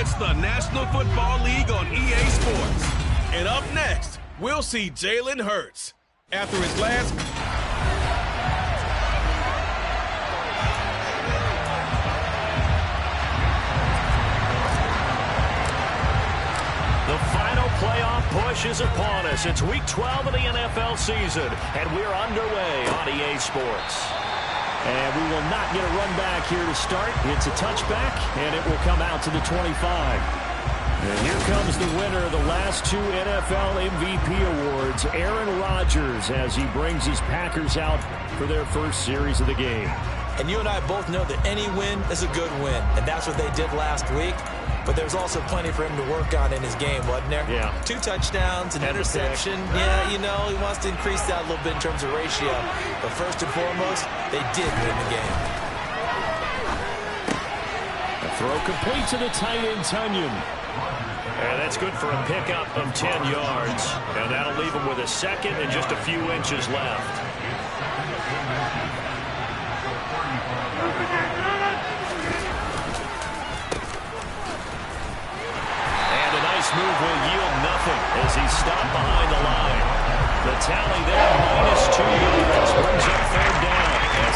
It's the National Football League on EA Sports. And up next, we'll see Jalen Hurts. After his last... The final playoff push is upon us. It's Week 12 of the NFL season, and we're underway on EA Sports. And we will not get a run back here to start. It's a touchback, and it will come out to the 25. And here comes the winner of the last two NFL MVP awards, Aaron Rodgers, as he brings his Packers out for their first series of the game. And you and I both know that any win is a good win, and that's what they did last week. But there's also plenty for him to work on in his game, wasn't there? Yeah. 2 touchdowns, an interception. Yeah, you know, he wants to increase that a little bit in terms of ratio. But first and foremost, they did win the game. A throw complete to the tight end, Tunyon. And that's good for a pickup of 10 yards. And that'll leave him with a second and just a few inches left. Move will yield nothing as he's stopped behind the line. The tally there, -2 yards, brings up third down.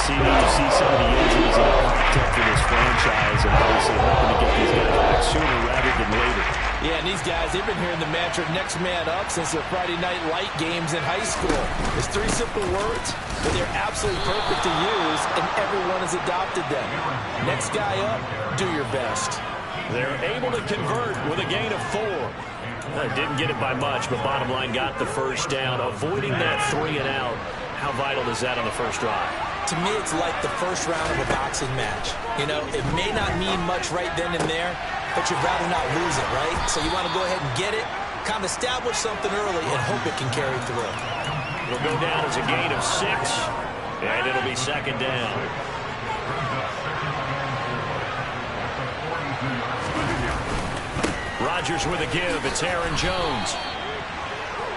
You need to see some of the injuries that have popped up for this franchise, and obviously hoping to get these guys back sooner rather than later. Yeah, and these guys, they've been hearing the mantra next man up since their Friday night light games in high school. It's 3 simple words, but they're absolutely perfect to use, and everyone has adopted them. Next guy up, do your best. They're able to convert with a gain of 4. Didn't get it by much, but bottom line got the first down. Avoiding that 3 and out. How vital is that on the first drive? To me, it's like the first round of a boxing match. You know, it may not mean much right then and there, but you'd rather not lose it, right? So you want to go ahead and get it, kind of establish something early, and hope it can carry through. It'll go down as a gain of 6, and it'll be second down. Rodgers with a give. It's Aaron Jones.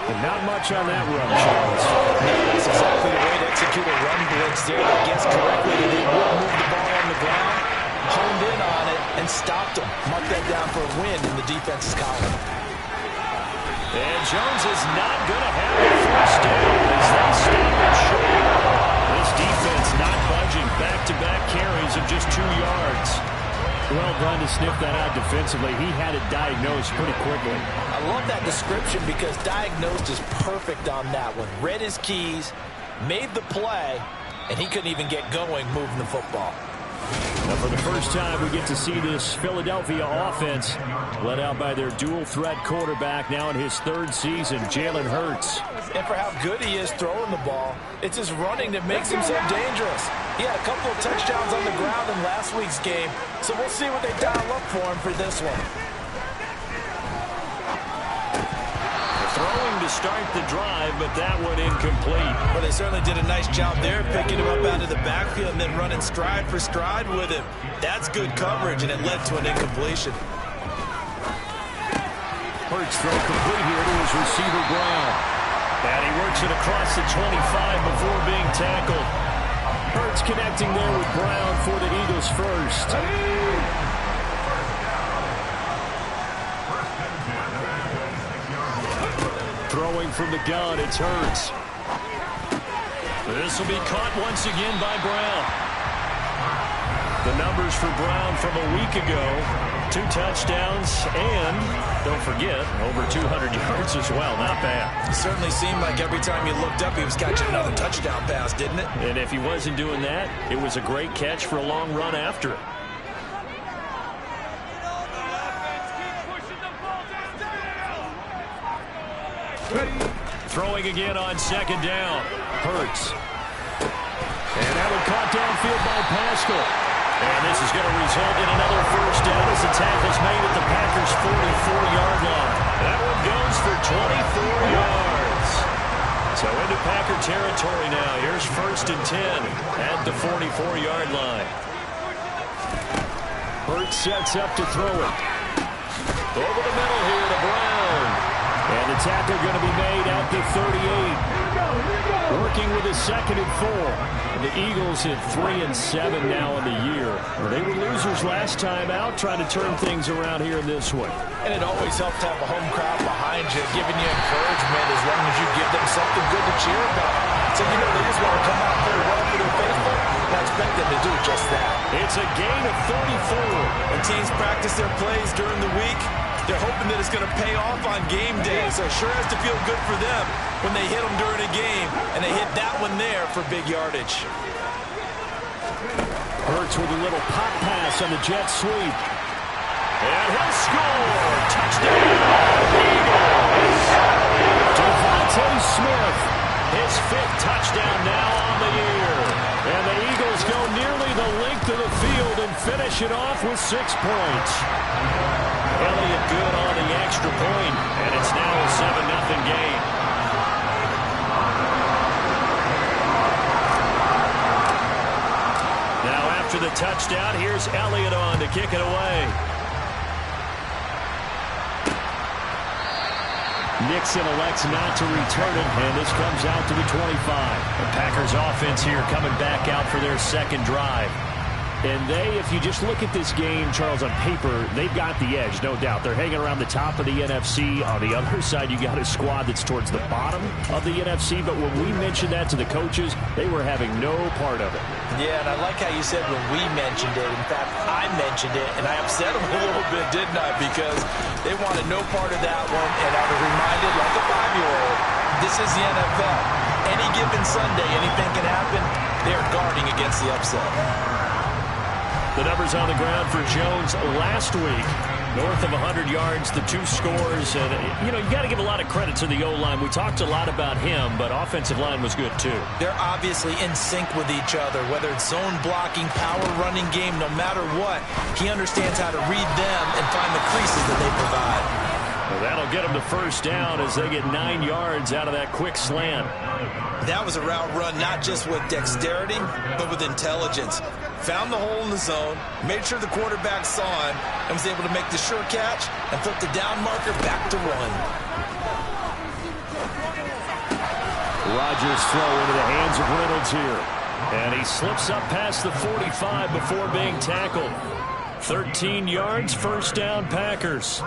And not much on that run, Jones. That's exactly the way to execute a run blitz there. They guessed correctly that they would move the ball on the ground, honed in on it, and stopped them. Mark that down for a win in the defense's column. And Jones is not going to have a first down as they stop it short. This defense not budging. Back-to-back carries of just 2 yards. Well done to sniff that out defensively. He had it diagnosed pretty quickly. I love that description because diagnosed is perfect on that one. Read his keys, made the play, and he couldn't even get going moving the football. Now for the first time, we get to see this Philadelphia offense led out by their dual-threat quarterback now in his 3rd season, Jalen Hurts. And for how good he is throwing the ball, it's his running that makes him so dangerous. He had a couple of touchdowns on the ground in last week's game, so we'll see what they dial up for him for this one. Throwing to start the drive, but that one incomplete. Well, they certainly did a nice job there, picking him up out of the backfield and then running stride for stride with him. That's good coverage, and it led to an incompletion. Hurts throw complete here to his receiver, Brown. And he works it across the 25 before being tackled. Hurts connecting there with Brown for the Eagles first. Throwing from the gun, it's Hurts. This will be caught once again by Brown. The numbers for Brown from a week ago, 2 touchdowns, and don't forget, over 200 yards as well. Not bad. It certainly seemed like every time you looked up, he was catching another touchdown pass, didn't it? And if he wasn't doing that, it was a great catch for a long run after it. Throwing again on second down. Hurts. And that one caught downfield by Pascal. And this is going to result in another first down as the tackle's made at the Packers' 44-yard line. That one goes for 24 yards. So into Packer territory now. Here's 1st and 10 at the 44-yard line. Hurts sets up to throw it. Over the middle here to Brown. And the tackle going to be made at the 38. working with his 2nd and 4. The Eagles hit 3-7 now in the year. Well, they were losers last time out, trying to turn things around here in this one. And it always helps to have a home crowd behind you, giving you encouragement as long as you give them something good to cheer about. So, you know, they just want to come out and play well for their faithful, and I expect them to do just that. It's a gain of 34. When teams practice their plays during the week, they're hoping that it's going to pay off on game day. So it sure has to feel good for them when they hit them during a game, and they hit that one there for big yardage. Hurts with a little pop pass on the jet sweep. And he'll score! Touchdown! Eagles! Devontae Smith, his 5th touchdown now on the year. And the Eagles go nearly the length of the field and finish it off with 6 points. Elliott good on the extra point, and it's now a 7-0 game. Now after the touchdown, here's Elliott on to kick it away. Nixon elects not to return it, and this comes out to the 25. The Packers offense here coming back out for their 2nd drive. And if you just look at this game, Charles, on paper, they've got the edge, no doubt. They're hanging around the top of the NFC. On the other side, you got a squad that's towards the bottom of the NFC. But when we mentioned that to the coaches, they were having no part of it. Yeah, and I like how you said when we mentioned it. In fact, I mentioned it, and I upset them a little bit, didn't I? Because they wanted no part of that one, and I was reminded, like a 5-year-old, this is the NFL. Any given Sunday, anything can happen. They're guarding against the upset. The numbers on the ground for Jones last week. North of 100 yards, the 2 scores. And, you know, you got to give a lot of credit to the O-line. We talked a lot about him, but offensive line was good, too. They're obviously in sync with each other, whether it's zone blocking, power running game, no matter what. He understands how to read them and find the creases that they provide. Well, that'll get them the 1st down as they get 9 yards out of that quick slant. That was a route run not just with dexterity, but with intelligence. Found the hole in the zone, made sure the quarterback saw him, and was able to make the sure catch and flip the down marker back to 1. Rodgers throw into the hands of Reynolds here. And he slips up past the 45 before being tackled. 13 yards, 1st down, Packers.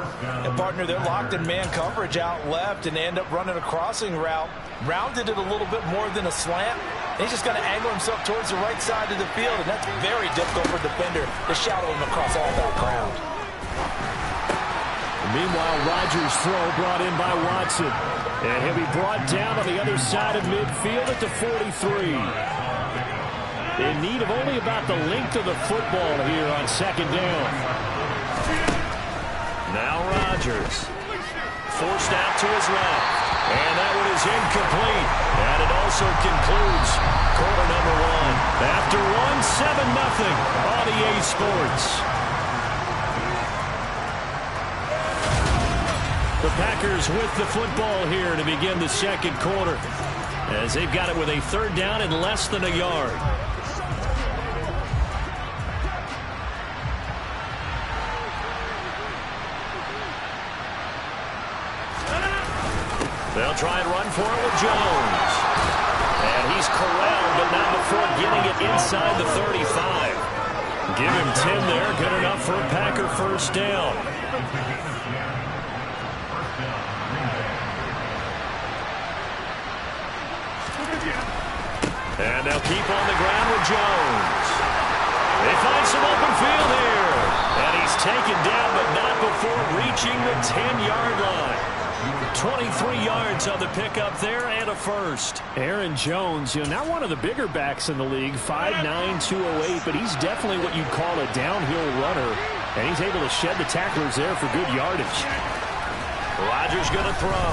And, partner, they're locked in man coverage out left and they end up running a crossing route. Rounded it a little bit more than a slant. He's just going to angle himself towards the right side of the field, and that's very difficult for a defender to shadow him across all that ground. Meanwhile, Rodgers' throw brought in by Watson. And he'll be brought down on the other side of midfield at the 43. In need of only about the length of the football here on 2nd down. Now Rodgers. Forced out to his left. And that one is incomplete. And it also concludes quarter number 1. After 7-0 on EA Sports. The Packers with the football here to begin the 2nd quarter, as they've got it with a 3rd down and less than a yard. They'll try and run for it with Jones. And he's corralled, but not before getting it inside the 35. Give him 10 there. Good enough for a Packer 1st down. And they'll keep on the ground with Jones. They find some open field here. And he's taken down, but not before reaching the 10-yard line. 23 yards on the pickup there and a 1st. Aaron Jones, you know, not one of the bigger backs in the league, 5'9", 208, but he's definitely what you'd call a downhill runner, and he's able to shed the tacklers there for good yardage. Rodgers going to throw.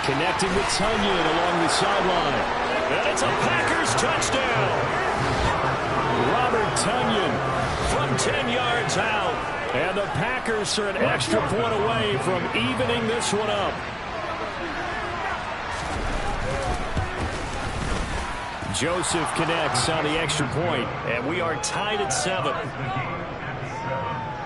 Connecting with Tunyon along the sideline. And it's a Packers touchdown. Robert Tunyon from 10 yards out. And the Packers are an extra point away from evening this one up. Joseph connects on the extra point, and we are tied at 7.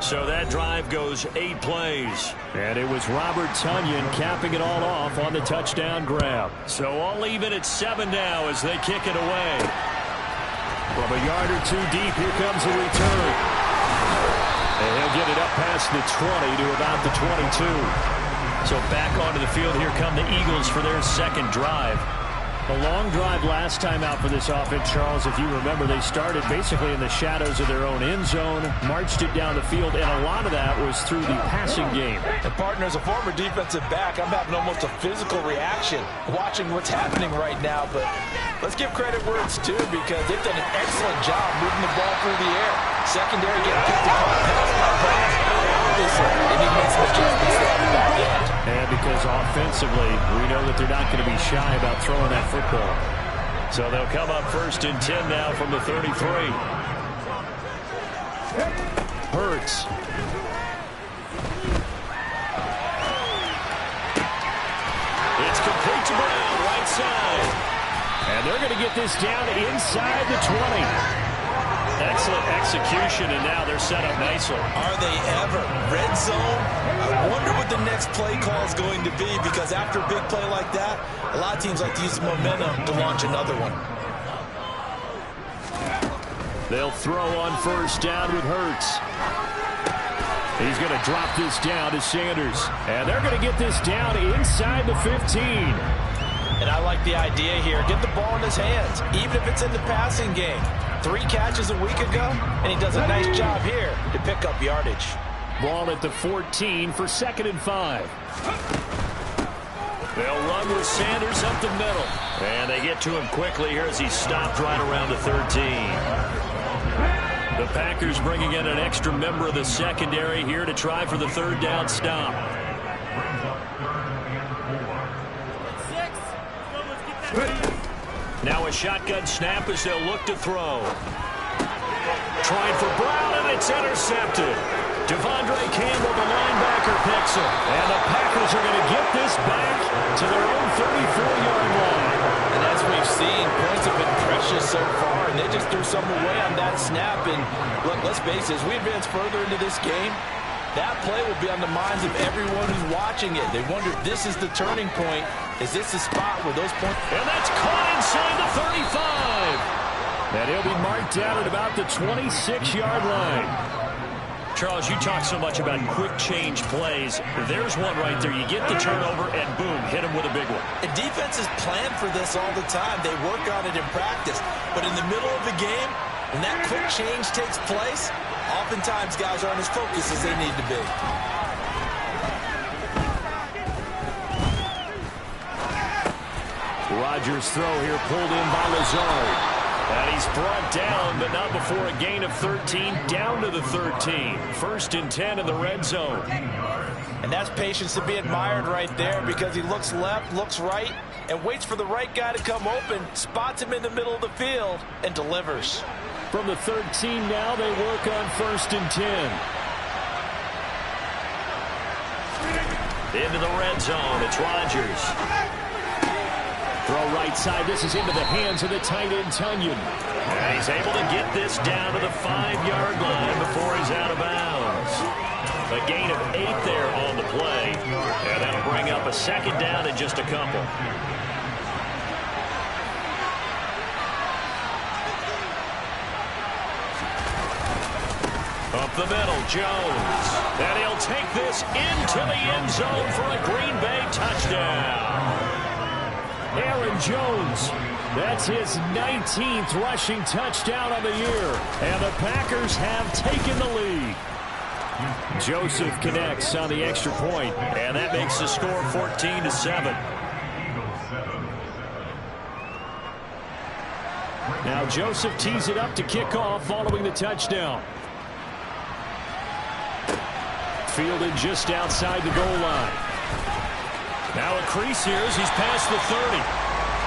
So that drive goes 8 plays. And it was Robert Tonyan capping it all off on the touchdown grab. So all even at 7 now as they kick it away. From a yard or two deep, here comes a return. And he'll get it up past the 20 to about the 22. So back onto the field, here come the Eagles for their second drive. A long drive last time out for this offense, Charles. If you remember, they started basically in the shadows of their own end zone, marched it down the field, and a lot of that was through the passing game. And partner, as a former defensive back, I'm having almost a physical reaction watching what's happening right now. But let's give credit where it's due, because they've done an excellent job moving the ball through the air. Secondary getting picked apart pass by pass. Obviously, they need to make some adjustments there at the back end. And because offensively, we know that they're not going to be shy about throwing that football. So they'll come up 1st and 10 now from the 33. Hurts. It's complete to Brown, right side. And they're going to get this down inside the 20. Excellent execution, and now they're set up nicely. Are they ever? Red zone? I wonder what the next play call is going to be, because after a big play like that, a lot of teams like to use the momentum to launch another one. They'll throw on 1st down with Hurts. He's going to drop this down to Sanders. And they're going to get this down inside the 15. And I like the idea here. Get the ball in his hands, even if it's in the passing game. 3 catches a week ago, and he does a nice job here to pick up yardage. Ball at the 14 for 2nd and 5. They'll run with Sanders up the middle. And they get to him quickly here as he's stopped right around the 13. The Packers bringing in an extra member of the secondary here to try for the 3rd down stop. Now a shotgun snap as they'll look to throw. Trying for Brown, and it's intercepted. Devondre Campbell, the linebacker, picks him. And the Packers are going to get this back to their own 34-yard line. And as we've seen, points have been precious so far, and they just threw some away on that snap. And look, let's face it, as we advance further into this game, that play will be on the minds of everyone who's watching it. They wonder if this is the turning point. Is this the spot where those points... And that's caught inside the 35. And he'll be marked down at about the 26-yard line. Charles, you talk so much about quick change plays. There's one right there. You get the turnover, and boom, hit him with a big one. And defenses plan for this all the time. They work on it in practice. But in the middle of the game, when that quick change takes place, oftentimes guys aren't as focused as they need to be. Rodgers' throw here pulled in by Lazard. And he's brought down, but not before a gain of 13, down to the 13. 1st and 10 in the red zone. And that's patience to be admired right there, because he looks left, looks right, and waits for the right guy to come open, spots him in the middle of the field, and delivers. From the 13 now, they work on 1st and 10. Into the red zone, it's Rodgers. Throw right side. This is into the hands of the tight end, Tonyan. And he's able to get this down to the 5-yard line before he's out of bounds. A gain of 8 there on the play. And that'll bring up a 2nd down in just a couple. Up the middle, Jones. And he'll take this into the end zone for a Green Bay touchdown. Aaron Jones, that's his 19th rushing touchdown on the year. And the Packers have taken the lead. Joseph connects on the extra point. And that makes the score 14-7. Now Joseph tees it up to kick off following the touchdown. Fielded just outside the goal line. Now a crease here as he's past the 30.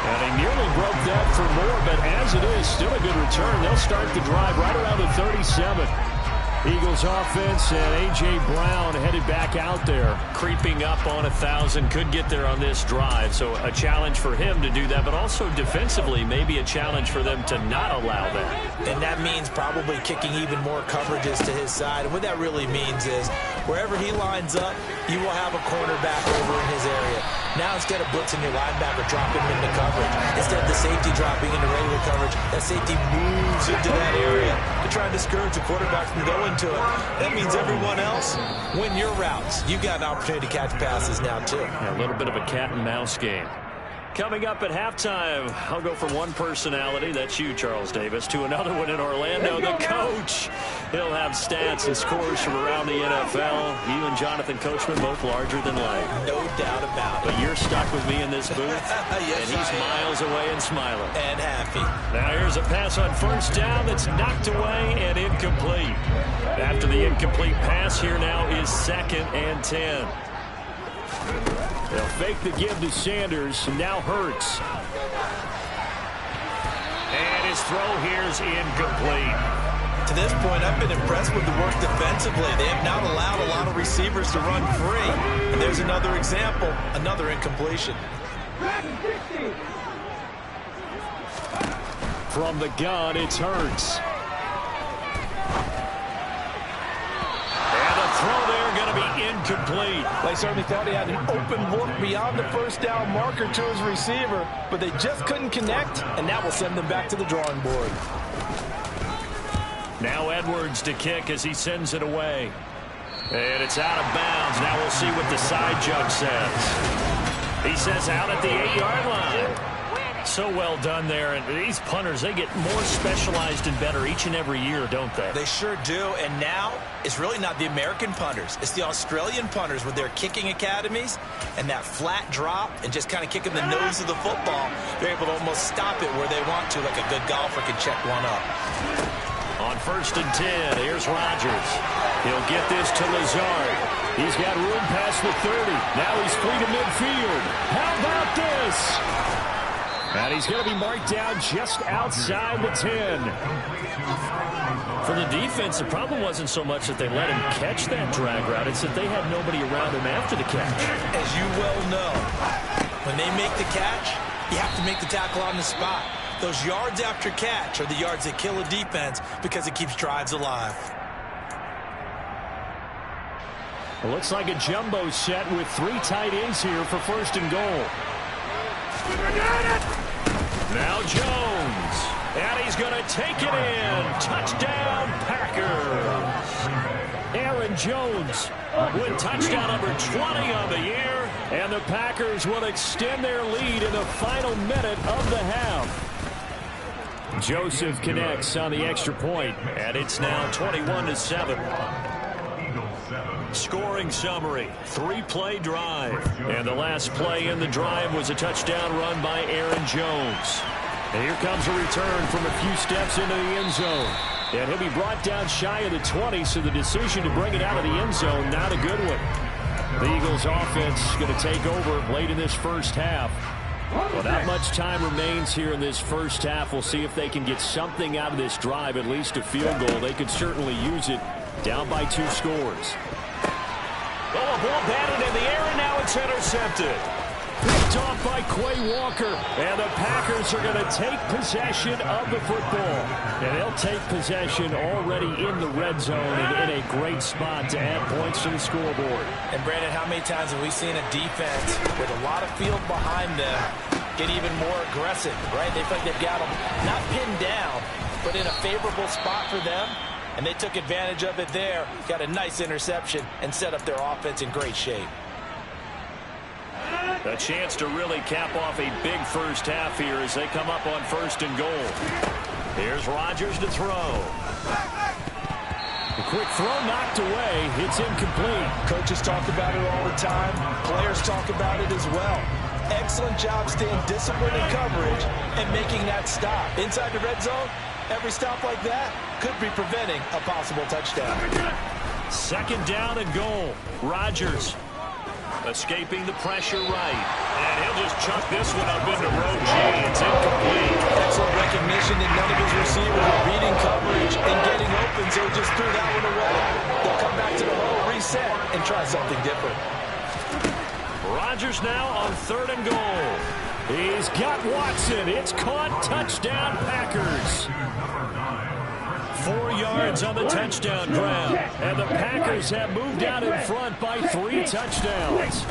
And he nearly broke that for more, but as it is, still a good return. They'll start the drive right around the 37. Eagles offense and A.J. Brown headed back out there. Creeping up on 1,000, could get there on this drive. So a challenge for him to do that, but also defensively maybe a challenge for them to not allow that. And that means probably kicking even more coverages to his side. And what that really means is wherever he lines up, you will have a cornerback over in his area. Now instead of blitzing your linebacker, dropping him into coverage. Instead of the safety dropping into regular coverage, that safety moves into that area to try and discourage the quarterback from going to it. That means everyone else, win your routes. You've got an opportunity to catch passes now, too. A little bit of a cat and mouse game. Coming up at halftime, I'll go from one personality, that's you, Charles Davis, to another one in Orlando, the coach. He'll have stats and scores from around the NFL. You and Jonathan Coachman both larger than life. No doubt about it. But you're stuck with me in this booth, yes, and he's miles away and smiling. And happy. Now here's a pass on first down that's knocked away and incomplete. After the incomplete pass, here now is 2nd and 10. They'll fake the give to Sanders, and now Hurts. And his throw here's incomplete. To this point, I've been impressed with the work defensively. They have not allowed a lot of receivers to run free. And there's another example, another incompletion. From the gun, it's Hurts. And the throw there going to be incomplete. They certainly thought he had an open look beyond the first down marker to his receiver, but they just couldn't connect, and that will send them back to the drawing board. Now Edwards to kick as he sends it away. And it's out of bounds. Now we'll see what the side judge says. He says out at the 8-yard line. So well done there. And these punters, they get more specialized and better each and every year, don't they? They sure do. And now it's really not the American punters. It's the Australian punters with their kicking academies and that flat drop and just kind of kicking the nose of the football. They're able to almost stop it where they want to, like a good golfer can check one up. On 1st and 10, here's Rodgers. He'll get this to Lazard. He's got room past the 30. Now he's free to midfield. How about this? And he's going to be marked down just outside the 10. For the defense, the problem wasn't so much that they let him catch that drag route. It's that they had nobody around him after the catch. As you well know, when they make the catch, you have to make the tackle on the spot. Those yards after catch are the yards that kill a defense because it keeps drives alive. It looks like a jumbo set with 3 tight ends here for 1st and goal. Now Jones. And he's going to take it in. Touchdown, Packers. Aaron Jones with touchdown number 20 on the year. And the Packers will extend their lead in the final minute of the half. Joseph connects on the extra point. And it's now 21-7. Scoring summary, 3-play drive. And the last play in the drive was a touchdown run by Aaron Jones. And here comes a return from a few steps into the end zone. And he'll be brought down shy of the 20, so the decision to bring it out of the end zone, not a good one. The Eagles offense is going to take over late in this first half. Well, not much time remains here in this first half. We'll see if they can get something out of this drive, at least a field goal. They could certainly use it, down by 2 scores. Oh, a ball batted in the air, and now it's intercepted. Picked off by Quay Walker. And the Packers are going to take possession of the football. And they'll take possession already in the red zone and in a great spot to add points to the scoreboard. And, Brandon, how many times have we seen a defense with a lot of field behind them get even more aggressive, right? They feel like they've got them not pinned down, but in a favorable spot for them. And they took advantage of it there, got a nice interception, and set up their offense in great shape. A chance to really cap off a big first half here as they come up on 1st and goal. Here's Rodgers to throw. A quick throw knocked away. It's incomplete. Coaches talk about it all the time. Players talk about it as well. Excellent job staying disciplined in coverage and making that stop. Inside the red zone, every stop like that could be preventing a possible touchdown. 2nd down and goal. Rodgers. Escaping the pressure right. And he'll just chuck this one up into row G. It's incomplete. Excellent recognition that none of his receivers were beating coverage and getting open, so he just threw that one away. They'll come back to the hole, reset, and try something different. Rodgers now on 3rd and goal. He's got Watson. It's caught. Touchdown, Packers. 4 yards on the touchdown grab. And the Packers have moved out in front by 3 touchdowns.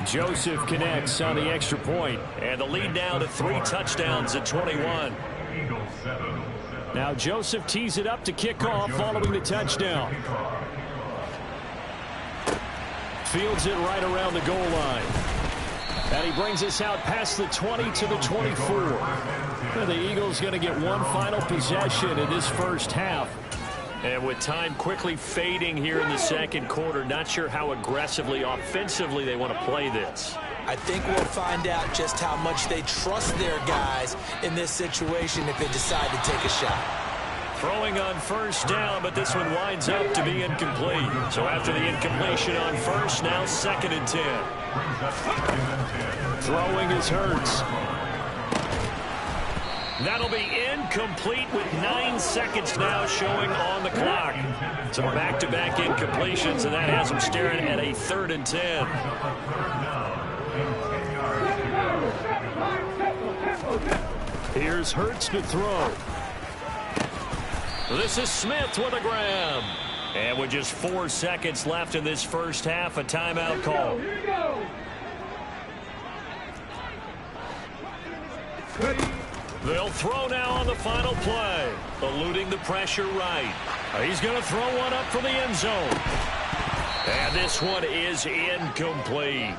Joseph connects on the extra point. And the lead now to 3 touchdowns at 21. Now Joseph tees it up to kick off following the touchdown. Fields it right around the goal line. And he brings us out past the 20 to the 24. And the Eagles going to get one final possession in this first half. And with time quickly fading here in the second quarter, not sure how aggressively, offensively they want to play this. I think we'll find out just how much they trust their guys in this situation if they decide to take a shot. Throwing on first down, but this one winds up to be incomplete. So after the incompletion on first, now 2nd and 10. Throwing is Hurts. That'll be incomplete with 9 seconds now showing on the clock. Some back-to-back incompletions, and that has him staring at a 3rd and 10. Here's Hurts to throw. This is Smith with a grab. And with just 4 seconds left in this first half, a timeout call. They'll throw now on the final play. Eluding the pressure right. He's going to throw one up for the end zone. And this one is incomplete.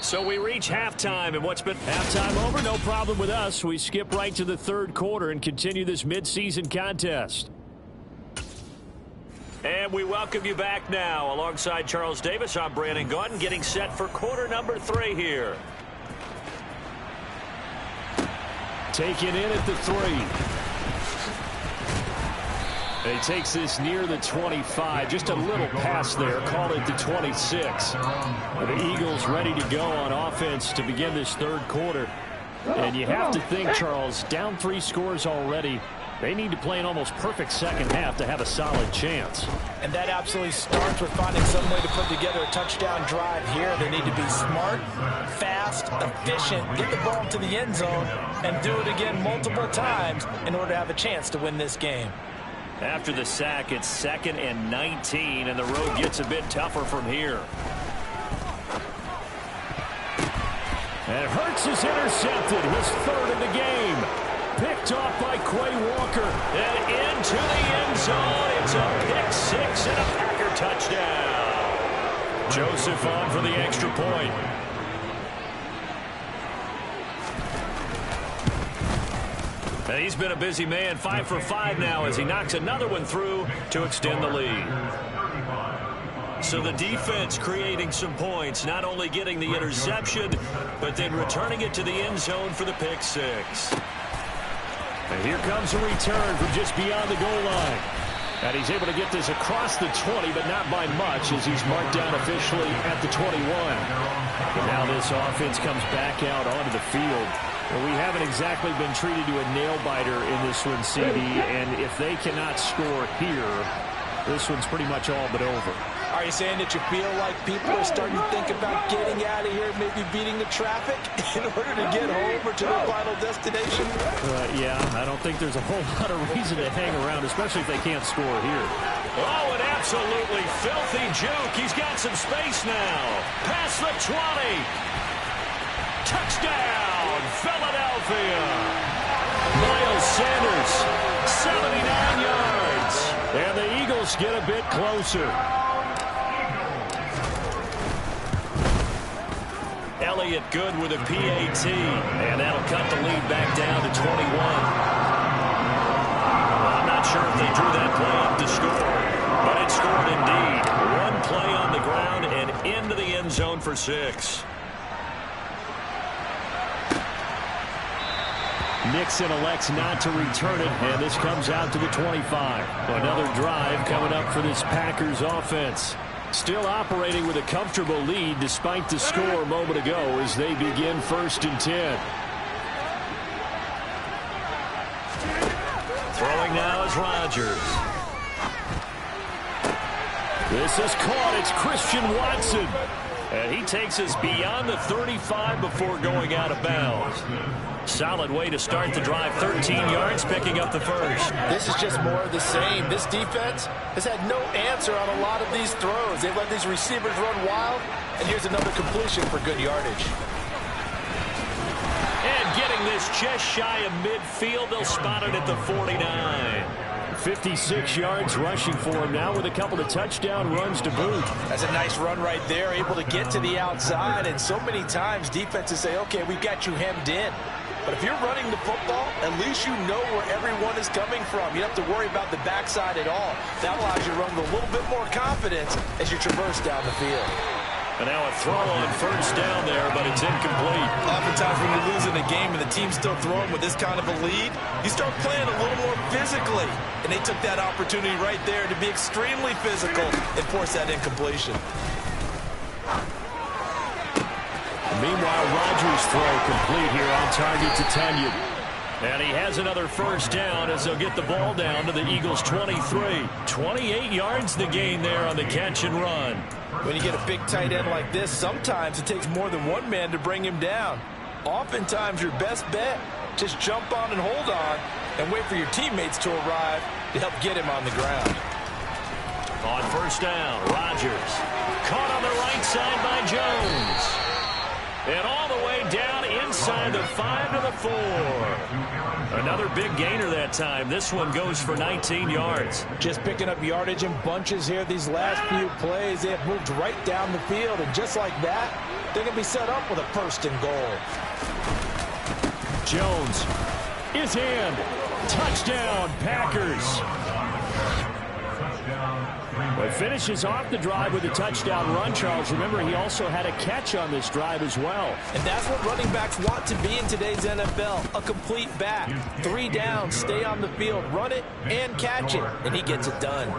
So we reach halftime, and what's been halftime over? No problem with us. We skip right to the 3rd quarter and continue this midseason contest. And we welcome you back now. Alongside Charles Davis, I'm Brandon Gaudin, getting set for quarter number 3 here. Taken in at the 3. And he takes this near the 25. Just a little pass there. Called it the 26. The Eagles ready to go on offense to begin this 3rd quarter. And you have to think, Charles, down 3 scores already. They need to play an almost perfect second half to have a solid chance. And that absolutely starts with finding some way to put together a touchdown drive here. They need to be smart, fast, efficient, get the ball to the end zone, and do it again multiple times in order to have a chance to win this game. After the sack, it's 2nd and 19, and the road gets a bit tougher from here. And Hurts is intercepted, his 3rd of the game. Picked off by Quay Walker. And into the end zone. It's a pick 6 and a Packer touchdown. Joseph on for the extra point. And he's been a busy man, 5 for 5 now as he knocks another one through to extend the lead. So the defense creating some points, not only getting the interception, but then returning it to the end zone for the pick 6. And here comes a return from just beyond the goal line. And he's able to get this across the 20, but not by much as he's marked down officially at the 21. And now this offense comes back out onto the field. Well, we haven't exactly been treated to a nail-biter in this one, CD, and if they cannot score here, this one's pretty much all but over. Are you saying that you feel like people are starting to think about getting out of here, maybe beating the traffic in order to get home or to their final destination? Yeah, I don't think there's a whole lot of reason to hang around, especially if they can't score here. Oh, an absolutely filthy juke. He's got some space now. Past the 20. Touchdown, Philadelphia. Miles Sanders, 79 yards. And the Eagles get a bit closer. Elliott good with a PAT. And that'll cut the lead back down to 21. I'm not sure if they drew that play up to score, but it scored indeed. One play on the ground and into the end zone for 6. Nixon elects not to return it, and this comes out to the 25. Another drive coming up for this Packers offense. Still operating with a comfortable lead despite the score a moment ago as they begin 1st and 10. Throwing now is Rodgers. This is caught. It's Christian Watson. And he takes us beyond the 35 before going out of bounds. Solid way to start the drive. 13 yards, picking up the first. This is just more of the same. This defense has had no answer on a lot of these throws. They've let these receivers run wild, and here's another completion for good yardage. And getting this just shy of midfield, they'll spot it at the 49. 56 yards rushing for him now with a couple of touchdown runs to boot. That's a nice run right there, able to get to the outside, and so many times defenses say, okay, we've got you hemmed in. But if you're running the football, at least you know where everyone is coming from. You don't have to worry about the backside at all. That allows you to run with a little bit more confidence as you traverse down the field. And now a throw on first down there, but it's incomplete. Oftentimes when you're losing a game and the team's still throwing with this kind of a lead, you start playing a little more physically. And they took that opportunity right there to be extremely physical and force that incompletion. Meanwhile, Rodgers' throw complete here on target to Tunyon. And he has another first down as they'll get the ball down to the Eagles' 23. 28 yards the gain there on the catch and run. When you get a big tight end like this, sometimes it takes more than one man to bring him down. Oftentimes, your best bet, just jump on and hold on and wait for your teammates to arrive to help get him on the ground. On first down, Rodgers. Caught on the right side by Jones. And all the way down inside the 5 to the 4. Another big gainer that time. This one goes for 19 yards. Just picking up yardage in bunches here these last few plays. They have moved right down the field, and just like that, they're going to be set up with a 1st and goal. Jones is in. Touchdown, Packers. But finishes off the drive with a touchdown run, Charles. Remember, he also had a catch on this drive as well. And that's what running backs want to be in today's NFL, a complete back. 3 down, stay on the field, run it, and catch it, and he gets it done.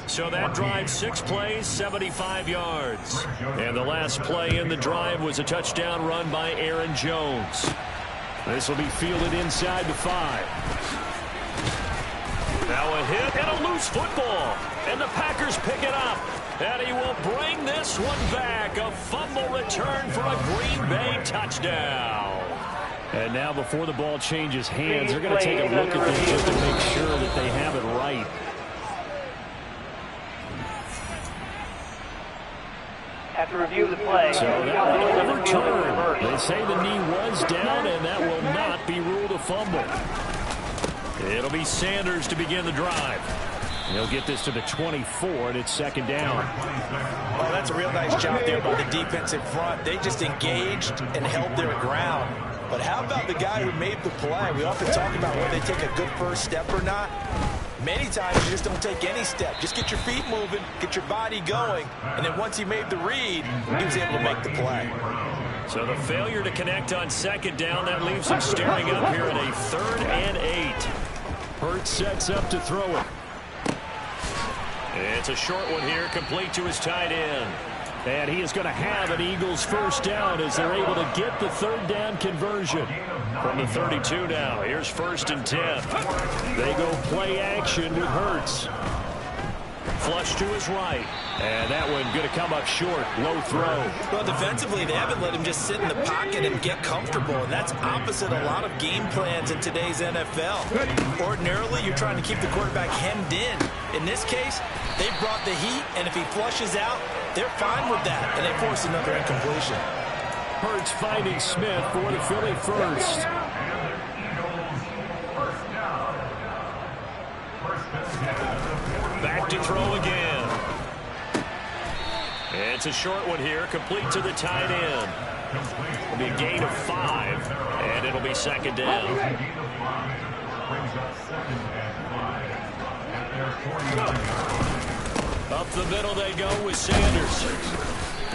So that drive, 6 plays, 75 yards. And the last play in the drive was a touchdown run by Aaron Jones. This will be fielded inside the 5. Now a hit and a loose football. And the Packers pick it up. And he will bring this one back. A fumble return for a Green Bay touchdown. And now before the ball changes hands, they're going to take a look at this just to make sure that they have it right. After review of the play. So that will overturn. They say the knee was down, and that will not be ruled a fumble. It'll be Sanders to begin the drive. He'll get this to the 24, and it's 2nd down. Oh, that's a real nice job there by the defensive front. They just engaged and held their ground. But how about the guy who made the play? We often talk about whether they take a good first step or not. Many times you just don't take any step. Just get your feet moving, get your body going, and then once he made the read, he was able to make the play. So the failure to connect on 2nd down, that leaves him staring up here at a 3rd and 8. Hurts sets up to throw it. It's a short one here, complete to his tight end. And he is going to have an Eagles 1st down as they're able to get the 3rd down conversion. From the 32 now, here's 1st and 10. They go play action with Hurts. Flush to his right. And that one going to come up short. Low throw. Well, defensively, they haven't let him just sit in the pocket and get comfortable. And that's opposite a lot of game plans in today's NFL. Ordinarily, you're trying to keep the quarterback hemmed in. In this case, they brought the heat, and if he flushes out, they're fine with that. And they force another incompletion. Hurts finding Smith for the Philly 1st. Back to throw again. It's a short one here, complete to the tight end. It'll be a gain of 5, and it'll be 2nd down. Up the middle they go with Sanders.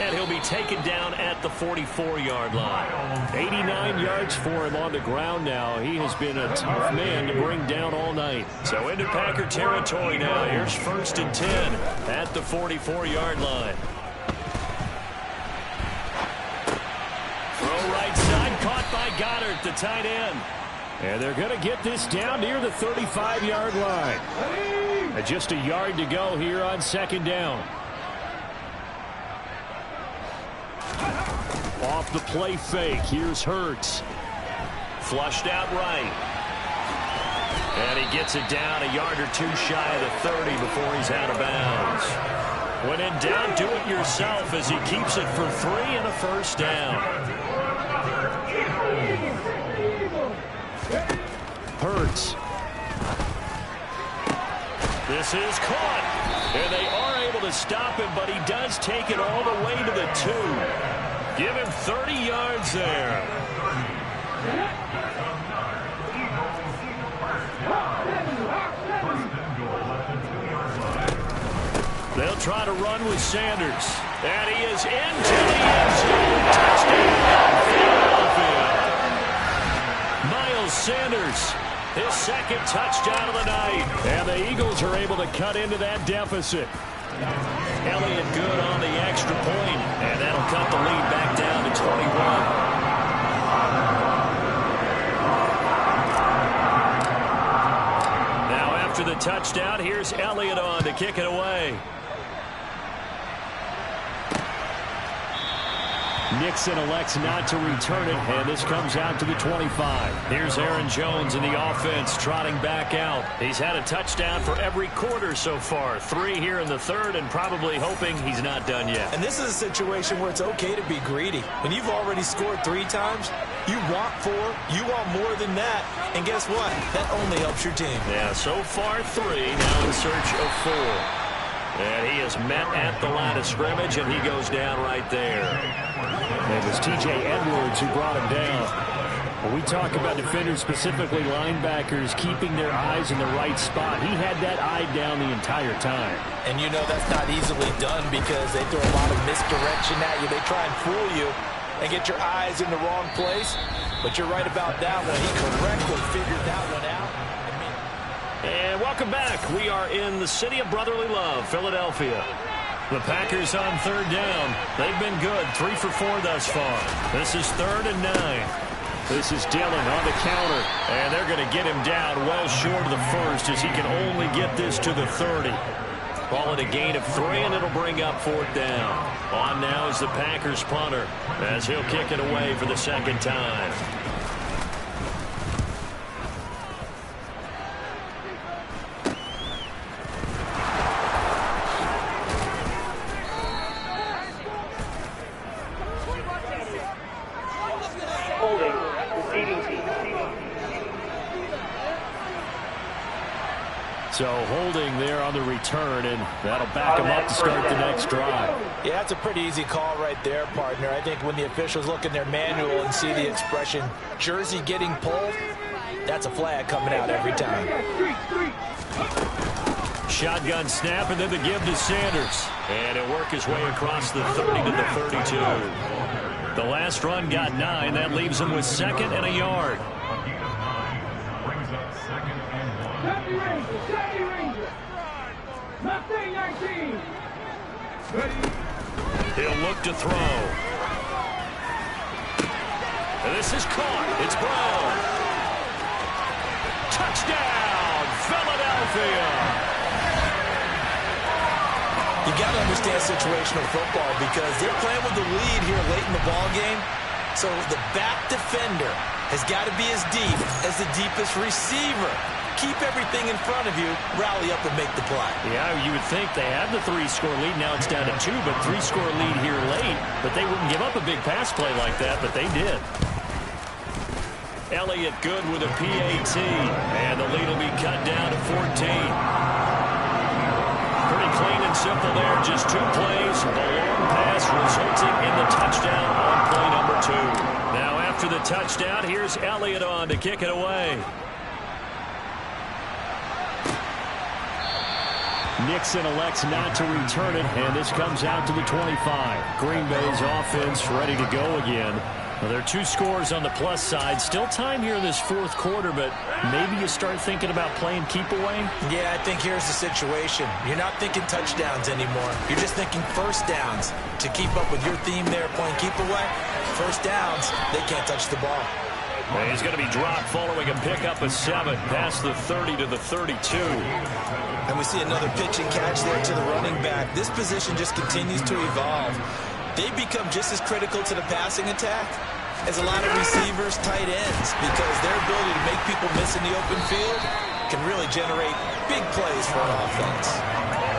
And he'll be taken down at the 44-yard line. 89 yards for him on the ground now. He has been a tough man to bring down all night. So into Packer territory now. Here's 1st and 10 at the 44-yard line. Throw right side, caught by Goddard, the tight end. And they're going to get this down near the 35-yard line. And just a yard to go here on 2nd down. Off the play fake, here's Hurts. Flushed out right. And he gets it down a yard or two shy of the 30 before he's out of bounds. When in doubt, do it yourself as he keeps it for 3 and a 1st down. Hurts. This is caught. And they are able to stop him, but he does take it all the way to the 2. Give him 30 yards there. They'll try to run with Sanders. And he is into the end zone. Touchdown, Philadelphia. Miles Sanders, his 2nd touchdown of the night. And the Eagles are able to cut into that deficit. Elliott good on the extra point, and that'll cut the lead back down to 21. Now after the touchdown, here's Elliott on to kick it away. Nixon elects not to return it, and this comes out to the 25. Here's Aaron Jones in the offense trotting back out. He's had a touchdown for every quarter so far. 3 here in the 3rd, and probably hoping he's not done yet. And this is a situation where it's okay to be greedy. When you've already scored 3 times, you want 4, you want more than that. And guess what? That only helps your team. Yeah, so far 3, now in search of 4. And he is met at the line of scrimmage, and he goes down right there. It was T.J. Edwards who brought him down. When we talk about defenders, specifically linebackers, keeping their eyes in the right spot, he had that eye down the entire time. And you know that's not easily done because they throw a lot of misdirection at you. They try and fool you and get your eyes in the wrong place. But you're right about that one. He correctly figured that one out. And welcome back. We are in the city of brotherly love, Philadelphia. The Packers on 3rd down. They've been good, 3 for 4 thus far. This is 3rd and 9. This is Dillon on the counter, and they're going to get him down well short of the 1st as he can only get this to the 30. Call it a gain of 3, and it'll bring up 4th down. On now is the Packers punter as he'll kick it away for the 2nd time. So holding there on the return, and that'll back him up to start the next drive. Yeah, that's a pretty easy call right there, partner. I think when the officials look in their manual and see the expression jersey getting pulled, that's a flag coming out every time. Shotgun snap, and then the give to Sanders. And he'll work his way across the 30 to the 32. The last run got 9. That leaves him with 2nd and a yard. He'll look to throw. And this is caught. It's Brown. Touchdown, Philadelphia. You got to understand situational football because they're playing with the lead here late in the ball game. So the back defender has got to be as deep as the deepest receiver. Keep everything in front of you, rally up and make the play. Yeah, you would think they had the 3-score lead. Now it's down to 2, but 3-score lead here late. But they wouldn't give up a big pass play like that, but they did. Elliott good with a PAT, and the lead will be cut down to 14. Pretty clean and simple there, just 2 plays. The long pass resulting in the touchdown on play number 2. Now after the touchdown, here's Elliott on to kick it away. Nixon elects not to return it, and this comes out to the 25. Green Bay's offense ready to go again. Well, there are 2 scores on the plus side. Still time here in this fourth quarter, but maybe you start thinking about playing keep away? Yeah, I think here's the situation. You're not thinking touchdowns anymore. You're just thinking first downs. To keep up with your theme there, playing keep away, first downs, they can't touch the ball. And he's going to be dropped following a pickup of 7 past the 30 to the 32. And we see another pitch and catch there to the running back. This position just continues to evolve. They become just as critical to the passing attack as a lot of receivers, tight ends, because their ability to make people miss in the open field can really generate big plays for an offense.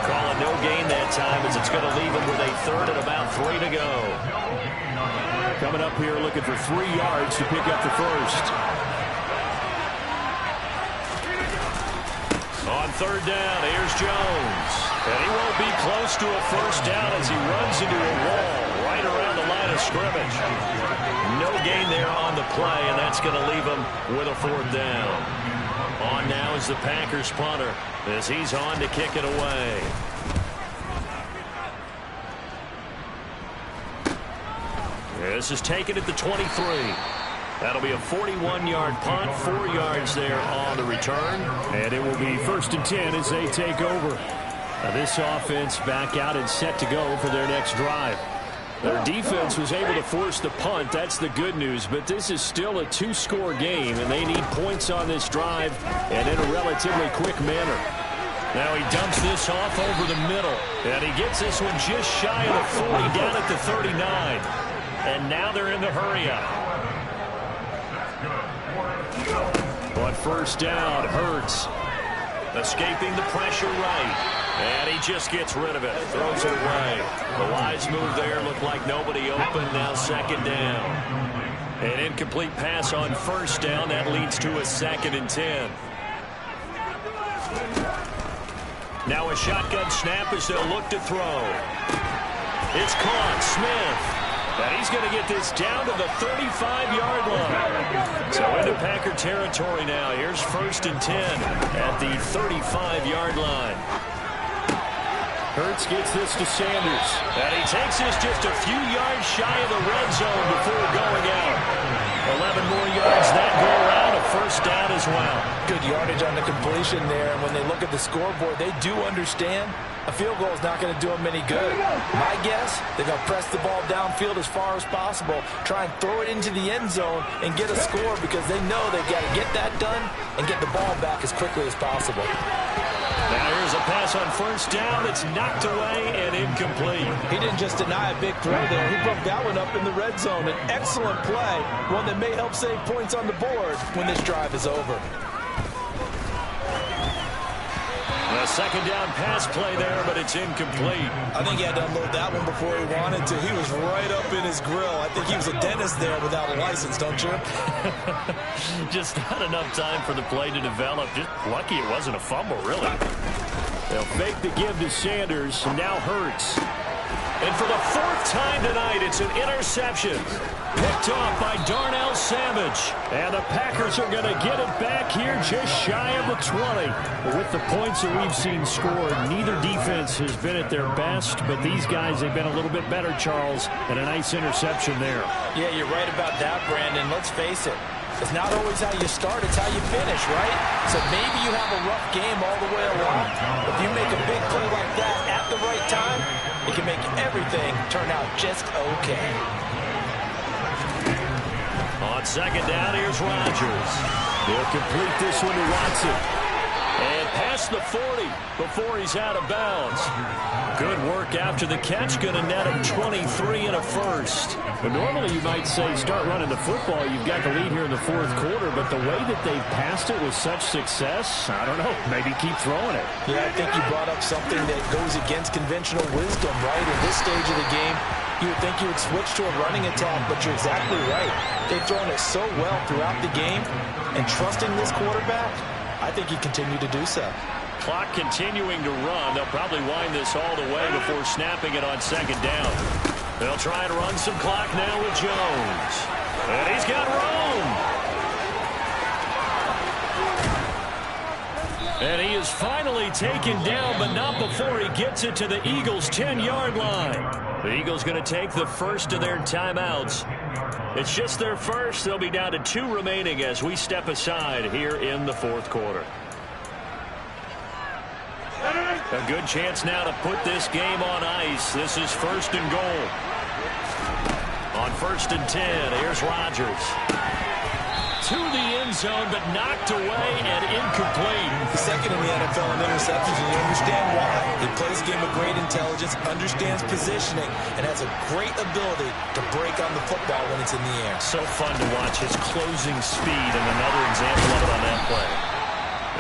Calling no gain that time as it's going to leave him with a third and about 3 to go. Coming up here looking for 3 yards to pick up the first. On third down, here's Jones. And he won't be close to a first down as he runs into a wall right around the line of scrimmage. No gain there on the play, and that's going to leave him with a 4th down. On now is the Packers punter as he's on to kick it away. This is taken at the 23. That'll be a 41-yard punt, 4 yards there on the return. And it will be 1st and 10 as they take over. Now this offense back out and set to go for their next drive. Their defense was able to force the punt. That's the good news. But this is still a 2-score game, and they need points on this drive and in a relatively quick manner. Now he dumps this off over the middle. And he gets this one just shy of the 40 down at the 39. And now they're in the hurry-up. But first down, Hurts escaping the pressure right. And he just gets rid of it, throws it away. The wise move there, looked like nobody open, now 2nd down. An incomplete pass on first down, that leads to a 2nd and 10. Now a shotgun snap as they'll look to throw. It's caught, Smith. And he's going to get this down to the 35-yard line. So into Packer territory now. Here's 1st and 10 at the 35-yard line. Hurts gets this to Sanders. And he takes this just a few yards shy of the red zone before going out. 11 more yards that go around, a 1st down as well. Good yardage on the completion there. And when they look at the scoreboard, they do understand a field goal is not going to do them any good. My guess, they're going to press the ball downfield as far as possible, try and throw it into the end zone and get a score because they know they've got to get that done and get the ball back as quickly as possible. Now here's a pass on 1st down. It's knocked away and incomplete. He didn't just deny a big throw there. He broke that one up in the red zone. An excellent play, one that may help save points on the board when this drive is over. A 2nd down pass play there, but it's incomplete. I think he had to unload that one before he wanted to. He was right up in his grill. I think he was a dentist there without a license, don't you? Just not enough time for the play to develop. Just lucky it wasn't a fumble, really. They'll fake the give to Sanders, and now Hurts. And for the 4th time tonight, it's an interception. Picked off by Darnell Savage. And the Packers are going to get it back here just shy of the 20. With the points that we've seen scored, neither defense has been at their best, but these guys have been a little bit better, Charles, and a nice interception there. Yeah, you're right about that, Brandon. Let's face it. It's not always how you start, it's how you finish, right? So maybe you have a rough game all the way along. If you make a big play like that at the right time, it can make everything turn out just okay. On 2nd down, here's Rodgers. He'll complete this one to Watson. And past the 40 before he's out of bounds. Good work after the catch. Going to net him 23 and a 1st. But normally you might say start running the football. You've got the lead here in the 4th quarter. But the way that they've passed it with such success, I don't know. Maybe keep throwing it. Yeah, I think you brought up something that goes against conventional wisdom, right? In this stage of the game, you would think you would switch to a running attack, but you're exactly right. They've thrown it so well throughout the game, and trusting this quarterback, I think you continue to do so. Clock continuing to run. They'll probably wind this all the way before snapping it on 2nd down. They'll try and run some clock now with Jones. And he's got room. And he is finally taken down, but not before he gets it to the Eagles' 10-yard line. The Eagles going to take the first of their timeouts. It's just their first. They'll be down to 2 remaining as we step aside here in the fourth quarter. A good chance now to put this game on ice. This is 1st and goal. On 1st and 10, here's Rodgers. To the end zone, but knocked away and incomplete. He's second in the NFL in interceptions, and you understand why. He plays a game with great intelligence, understands positioning, and has a great ability to break on the football when it's in the air. So fun to watch his closing speed, and another example of it on that play.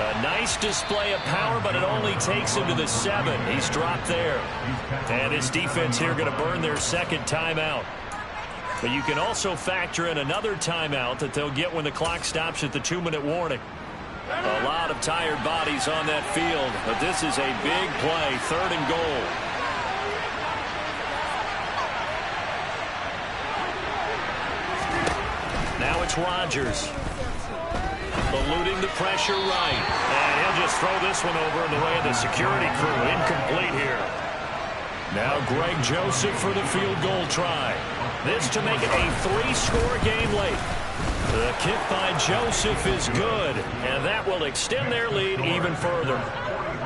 A nice display of power, but it only takes him to the 7. He's dropped there. And his defense here going to burn their second timeout. But you can also factor in another timeout that they'll get when the clock stops at the 2-minute warning. A lot of tired bodies on that field, but this is a big play, 3rd and goal. Now it's Rodgers. Eluding the pressure right. And he'll just throw this one over in the way of the security crew. Incomplete here. Now Greg Joseph for the field goal try. This to make it a 3-score game late. The kick by Joseph is good, and that will extend their lead even further.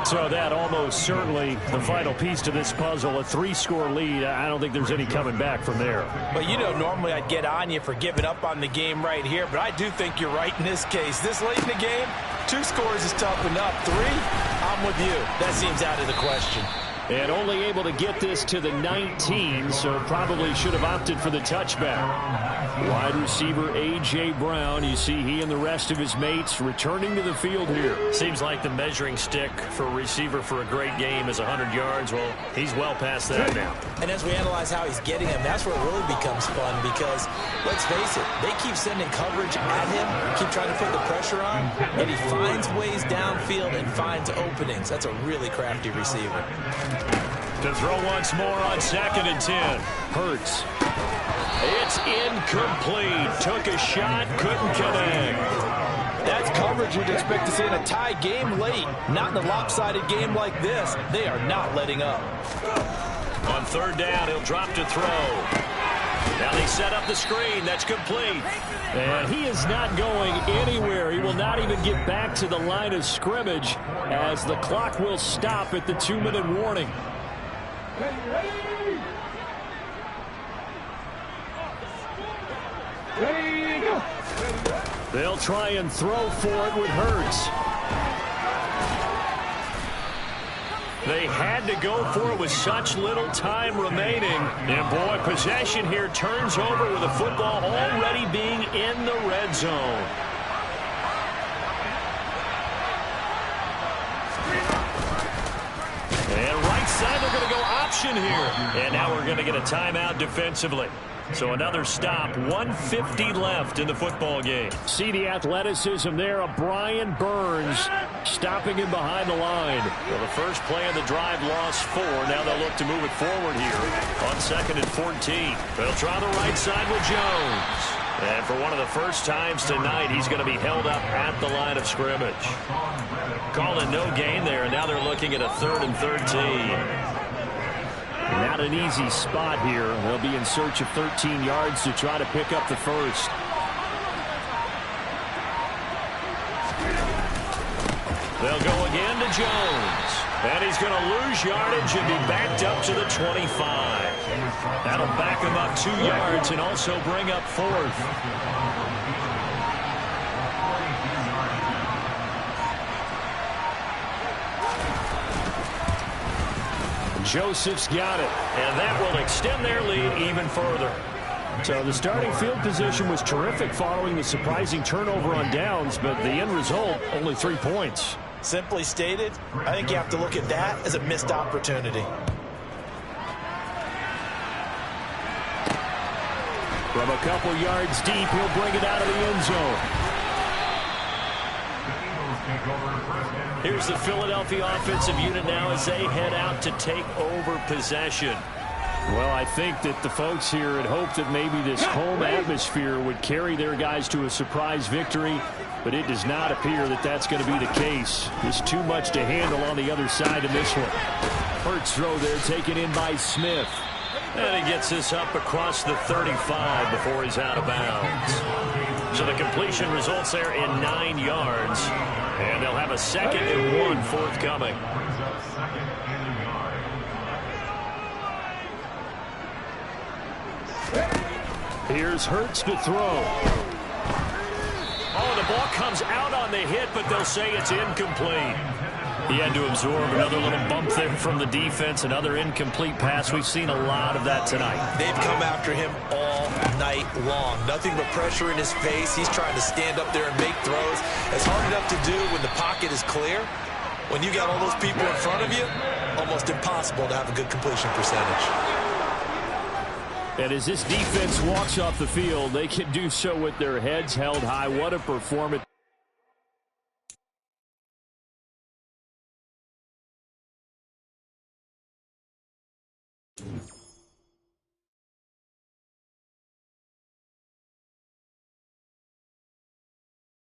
So that almost certainly the final piece to this puzzle, a 3-score lead. I don't think there's any coming back from there. Well, you know, normally I'd get on you for giving up on the game right here, but I do think you're right in this case. This late in the game, 2 scores is tough enough. 3, I'm with you. That seems out of the question. And only able to get this to the 19, so probably should have opted for the touchback. Wide receiver A.J. Brown, you see he and the rest of his mates returning to the field here. Seems like the measuring stick for a receiver for a great game is 100 yards. Well, he's well past that now. And as we analyze how he's getting them, that's where it really becomes fun because, let's face it, they keep sending coverage at him, keep trying to put the pressure on, and he finds ways downfield and finds openings. That's a really crafty receiver. To throw once more on 2nd and 10. Hurts. It's incomplete. Took a shot, couldn't connect. That's coverage you'd expect to see in a tie game late. Not in a lopsided game like this. They are not letting up. On 3rd down, he'll drop to throw. Now they set up the screen. That's complete. And he is not going anywhere. He will not even get back to the line of scrimmage as the clock will stop at the 2-minute warning. They'll try and throw for it with Hurts. They had to go for it with such little time remaining. And boy, possession here turns over with the football already being in the red zone. And right side, they're going to go option here. And now we're going to get a timeout defensively. So another stop, 1:50 left in the football game. See the athleticism there of Brian Burns stopping him behind the line. Well, the first play of the drive lost 4. Now they'll look to move it forward here on 2nd and 14. They'll try the right side with Jones. And for one of the first times tonight, he's going to be held up at the line of scrimmage. Calling no gain there, and now they're looking at a 3rd and 13. Not an easy spot here. They'll be in search of 13 yards to try to pick up the first. They'll go again to Jones. And he's going to lose yardage and be backed up to the 25. That'll back him up 2 yards and also bring up 4th. Joseph's got it, and that will extend their lead even further. So the starting field position was terrific following the surprising turnover on downs, but the end result, only 3 points. Simply stated, I think you have to look at that as a missed opportunity. From a couple yards deep, he'll bring it out of the end zone. Here's the Philadelphia offensive unit now as they head out to take over possession. Well, I think that the folks here had hoped that maybe this home atmosphere would carry their guys to a surprise victory, but it does not appear that that's going to be the case. There's too much to handle on the other side of this one. Hurts throw there taken in by Smith. And he gets this up across the 35 before he's out of bounds. So the completion results there in 9 yards, and they'll have a 2nd and 1 forthcoming. Here's Hurts to throw. Oh, the ball comes out on the hit, but they'll say it's incomplete. He had to absorb another little bump there from the defense, another incomplete pass. We've seen a lot of that tonight. They've come after him all night long. Nothing but pressure in his face. He's trying to stand up there and make throws. It's hard enough to do when the pocket is clear. When you got all those people in front of you, almost impossible to have a good completion percentage. And as this defense walks off the field, they can do so with their heads held high. What a performance.